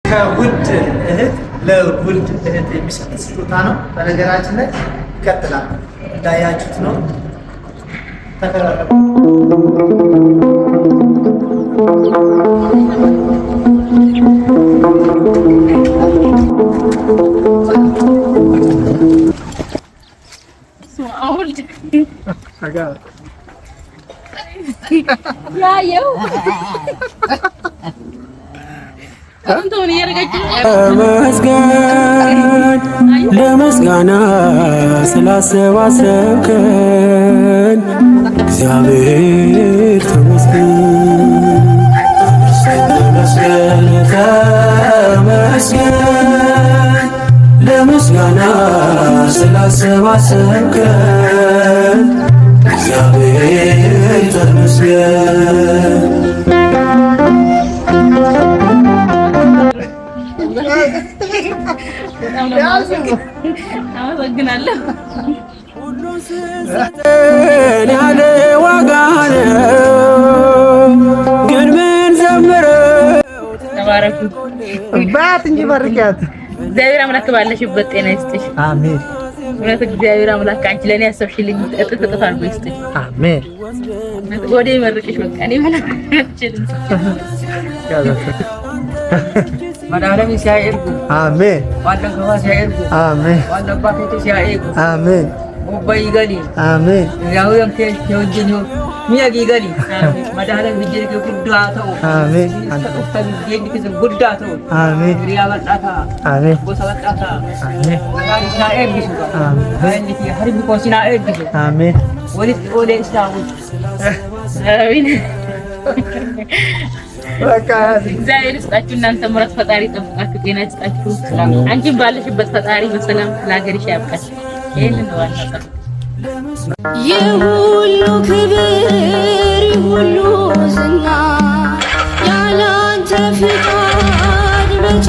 ከውድ እህት ለውድ እህት የሚሰጥ ስጦታ ነው። በነገራችን ላይ ይቀጥላል። እንዳያችሁት ነው። ተከራከሩ። ለመስጋና ስላሰባሰብከን እግዚአብሔር ተመስገን። ተመስገን ለመስጋና ስላሰባሰብከን እግዚአብሔር ተመስገን። አመሰግናለሁ። ሁሉን ስትሰጠን ያለ ዋጋ ነው፣ ግን ምን ዘምረው ተባረኩ። ባት እንጂ ባርኪያት። እግዚአብሔር አምላክ ባለሽበት ጤና ይስጥሽ። አሜን። እውነት እግዚአብሔር አምላክ አንቺ ለኔ ያሰብሽልኝ እጥፍ እጥፍ አድርጎ ይስጥሽ። አሜን። ወደ ይመርቅሽ። በቃ እኔ ማለት አልችልም። መድኃኒዓለም ሲያይርጉ አሜን። ዋንደን ከዋ ሲያይርጉ አሜን። ዋንደን ባከቱ ሲያይርጉ አሜን። ኦባይ ገሊ አሜን። ያው የምቴ የወጅኝ ሚያጊ ገሊ መድኃኒዓለም ቢጀር ከጉዳተው አሜን። አንተፍተን የዲክዝ ጉዳተው አሜን። ሪያ ወጣታ አሜን። ቦሳ ወጣታ አሜን። መድኃኒዓለም ሲያይርጉ አሜን። ሀሪብ ኮሲና አይርጉ አሜን። ወሊት ኦሌ ኢስላሙ አሜን። በቃ እግዚአብሔር ይስጣችሁ። እናንተ ምሕረት ፈጣሪ ይጠብቃችሁ፣ ጤና ይስጣችሁ። አንቺም ባለሽበት ፈጣሪ በሰላም ለሀገርሽ ያብቃሽ። ይሄንን ነው ዋናው። የሁሉ ክብር የሁሉ ዝና ያለ አንተ ፍቃድ መቼ